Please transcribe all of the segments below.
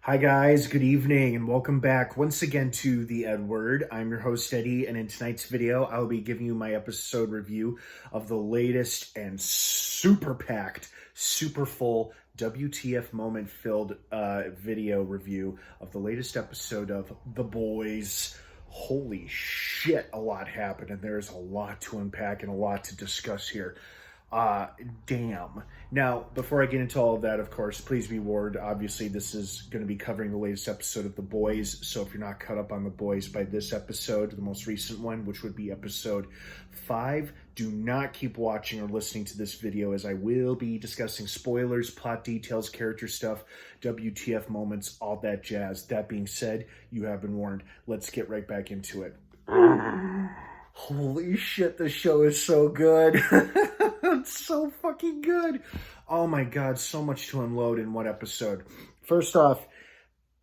Hi, guys. Good evening, and welcome back once again to The Edward. I'm your host, Eddie, and in tonight's video, I'll be giving you my episode review of the latest and super packed, super full WTF moment filled video review of the latest episode of The Boys. Holy shit, a lot happened, and there's a lot to unpack and a lot to discuss here. Damn. Now, before I get into all of that, of course, please be warned. Obviously, this is going to be covering the latest episode of The Boys. So if you're not caught up on The Boys by this episode, the most recent one, which would be episode 5, do not keep watching or listening to this video, as I will be discussing spoilers, plot details, character stuff, WTF moments, all that jazz. That being said, you have been warned. Let's get right back into it. Holy shit, this show is so good. It's so fucking good. Oh my god, so much to unload in one episode. First off,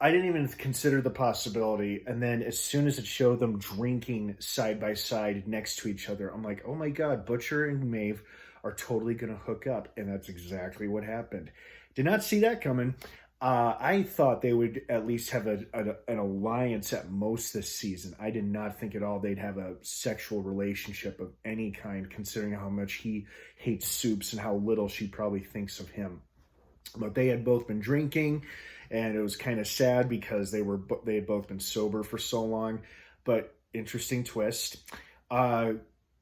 I didn't even consider the possibility, and then as soon as it showed them drinking side by side next to each other, I'm like, oh my god, Butcher and Maeve are totally gonna hook up, and that's exactly what happened. Did not see that coming. I thought they would at least have an alliance at most this season. I did not think at all they'd have a sexual relationship of any kind, considering how much he hates Soups and how little she probably thinks of him. But they had both been drinking, and it was kind of sad because they had both been sober for so long. But interesting twist.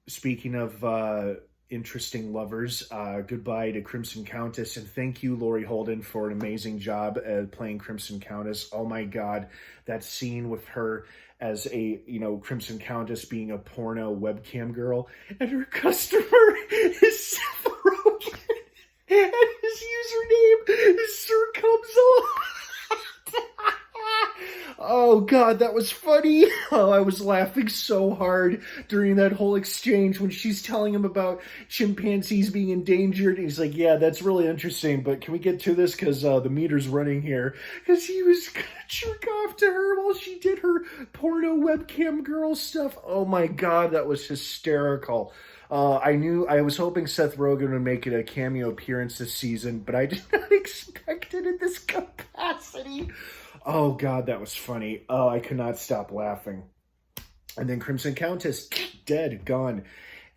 Speaking of interesting lovers, goodbye to Crimson Countess, and thank you, Laurie Holden, for an amazing job at playing Crimson Countess. Oh my god, that scene with her as a, Crimson Countess being a porno webcam girl, and her customer is Seth Rogen, and his username is Sir Cubs. Oh god, that was funny. Oh, I was laughing so hard during that whole exchange when she's telling him about chimpanzees being endangered. He's like, yeah, that's really interesting, but can we get to this because the meter's running here? Because he was gonna jerk off to her while she did her porno webcam girl stuff. Oh my god, that was hysterical. I was hoping Seth Rogen would make it a cameo appearance this season, but I did not expect it in this capacity. Oh god, that was funny. Oh, I could not stop laughing. And then Crimson Countess, dead, gone.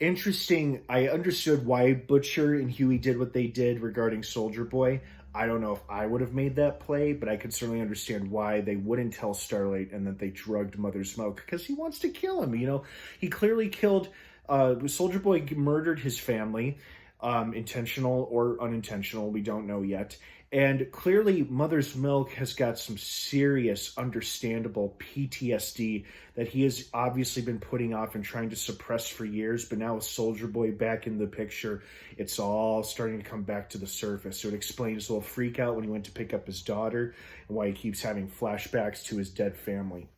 Interesting. I understood why Butcher and Huey did what they did regarding Soldier Boy. I don't know if I would have made that play, but I could certainly understand why they wouldn't tell Starlight and that they drugged Mother Smoke, because he wants to kill him. He clearly killed, Soldier Boy murdered his family, intentional or unintentional, we don't know yet. And clearly, Mother's Milk has got some serious, understandable PTSD that he has obviously been putting off and trying to suppress for years. But now with Soldier Boy back in the picture, it's all starting to come back to the surface. So it explains his little freak out when he went to pick up his daughter and why he keeps having flashbacks to his dead family.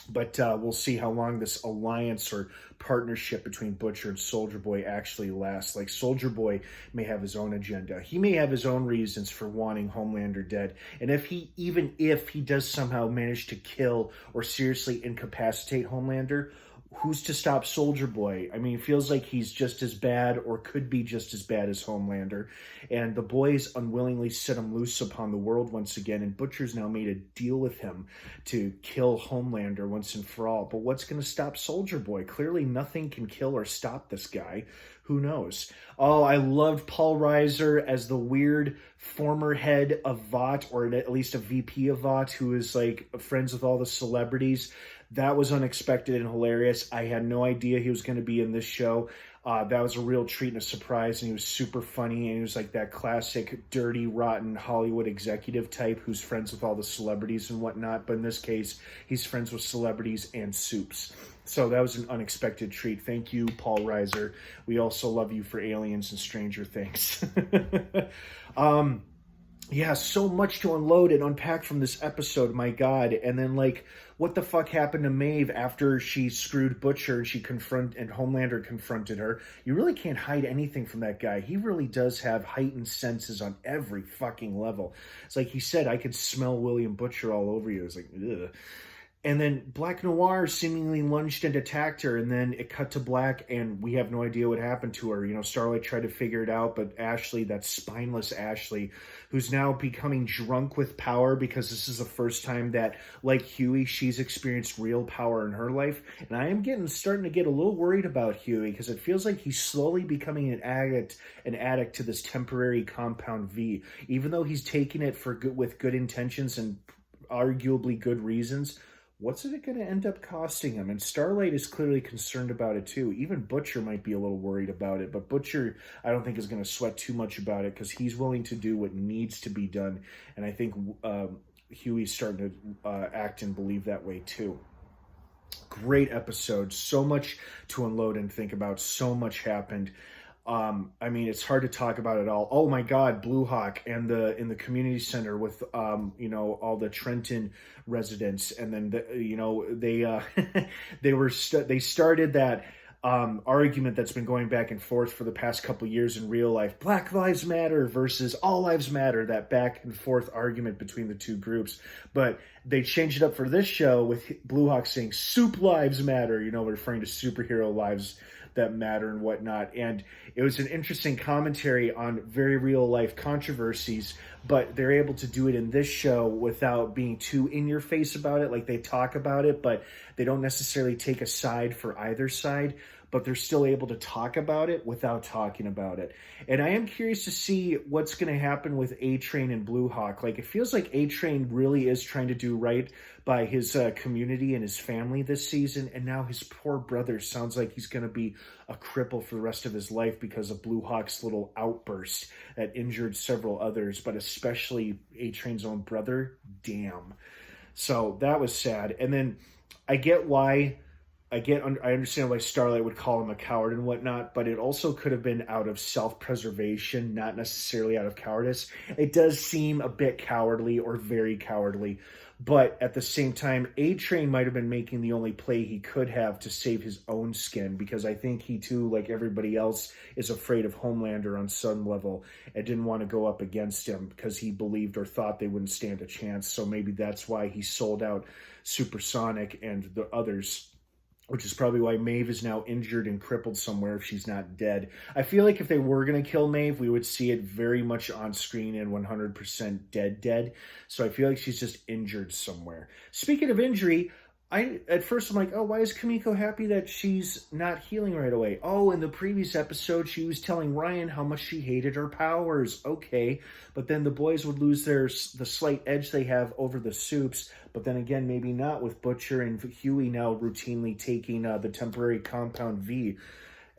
But we'll see how long this alliance or partnership between Butcher and Soldier Boy actually lasts. Like, Soldier Boy may have his own agenda. He may have his own reasons for wanting Homelander dead. And even if he does somehow manage to kill or seriously incapacitate Homelander, who's to stop Soldier Boy? I mean, it feels like he's just as bad or could be just as bad as Homelander. And the boys unwillingly set him loose upon the world once again, and Butcher's now made a deal with him to kill Homelander once and for all. But what's going to stop Soldier Boy? Clearly nothing can kill or stop this guy. Who knows? Oh, I loved Paul Reiser as the weird former head of Vought, or at least a VP of Vought, who is like friends with all the celebrities. That was unexpected and hilarious. I had no idea he was going to be in this show. That was a real treat and a surprise, and he was super funny, and he was like that classic dirty, rotten Hollywood executive type who's friends with all the celebrities and whatnot, but in this case, he's friends with celebrities and Soups. So that was an unexpected treat. Thank you, Paul Reiser. We also love you for Aliens and Stranger Things. Yeah, so much to unload and unpack from this episode, my god. And then, what the fuck happened to Maeve after she screwed Butcher and Homelander confronted her? You really can't hide anything from that guy. He really does have heightened senses on every fucking level. It's like he said, I could smell William Butcher all over you. It's like, ugh. And then Black Noir seemingly lunged and attacked her, and then it cut to black, and we have no idea what happened to her. You know, Starlight tried to figure it out, but Ashley, that spineless Ashley, who's now becoming drunk with power because this is the first time that, like Huey, she's experienced real power in her life. And I am starting to get a little worried about Huey because it feels like he's slowly becoming an addict to this temporary compound V. Even though he's taking it for good with good intentions and arguably good reasons, what's it going to end up costing him? And Starlight is clearly concerned about it too. Even Butcher might be a little worried about it, but Butcher, I don't think, is going to sweat too much about it because he's willing to do what needs to be done. And I think Huey's starting to act and believe that way too. Great episode. So much to unload and think about. So much happened. I mean, it's hard to talk about it all. Oh my God, Blue Hawk and in the community center with all the Trenton residents, and then they started that argument that's been going back and forth for the past couple years in real life. Black Lives Matter versus All Lives Matter, that back and forth argument between the two groups. But they changed it up for this show with Blue Hawk saying Soup Lives Matter, referring to superhero lives that matter and whatnot. And it was an interesting commentary on very real life controversies, but they're able to do it in this show without being too in your face about it. Like, they talk about it, but they don't necessarily take a side for either side, but they're still able to talk about it without talking about it. And I am curious to see what's going to happen with A-Train and Blue Hawk. Like, it feels like A-Train really is trying to do right by his community and his family this season, and now his poor brother sounds like he's going to be a cripple for the rest of his life because of Blue Hawk's little outburst that injured several others, but especially A-Train's own brother. Damn. So that was sad. And then I understand why Starlight would call him a coward and whatnot, but it also could have been out of self-preservation, not necessarily out of cowardice. It does seem a bit cowardly or very cowardly, but at the same time, A-Train might have been making the only play he could have to save his own skin, because I think he too, like everybody else, is afraid of Homelander on some level and didn't want to go up against him because he believed or thought they wouldn't stand a chance. So maybe that's why he sold out Supersonic and the others, which is probably why Maeve is now injured and crippled somewhere if she's not dead. I feel like if they were going to kill Maeve, we would see it very much on screen and 100% dead. So I feel like she's just injured somewhere. Speaking of injury, at first I'm like, oh, why is Kimiko happy that she's not healing right away? Oh, in the previous episode, she was telling Ryan how much she hated her powers. Okay, but then the boys would lose the slight edge they have over the Supes. But then again, maybe not with Butcher and Huey now routinely taking the temporary compound V.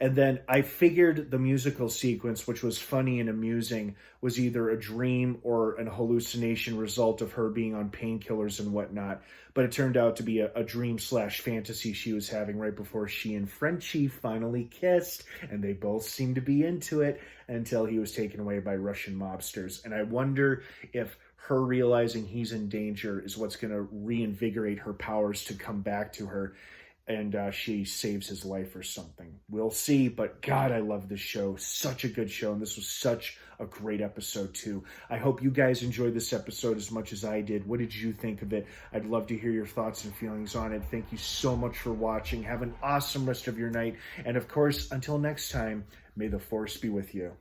And then I figured the musical sequence, which was funny and amusing, was either a dream or an hallucination result of her being on painkillers and whatnot. But it turned out to be a dream/fantasy she was having right before she and Frenchie finally kissed. And they both seemed to be into it until he was taken away by Russian mobsters. And I wonder if her realizing he's in danger is what's going to reinvigorate her powers to come back to her, and she saves his life or something. We'll see, but God, I love this show. Such a good show, and this was such a great episode too. I hope you guys enjoyed this episode as much as I did. What did you think of it? I'd love to hear your thoughts and feelings on it. Thank you so much for watching. Have an awesome rest of your night, and of course, until next time, may the Force be with you.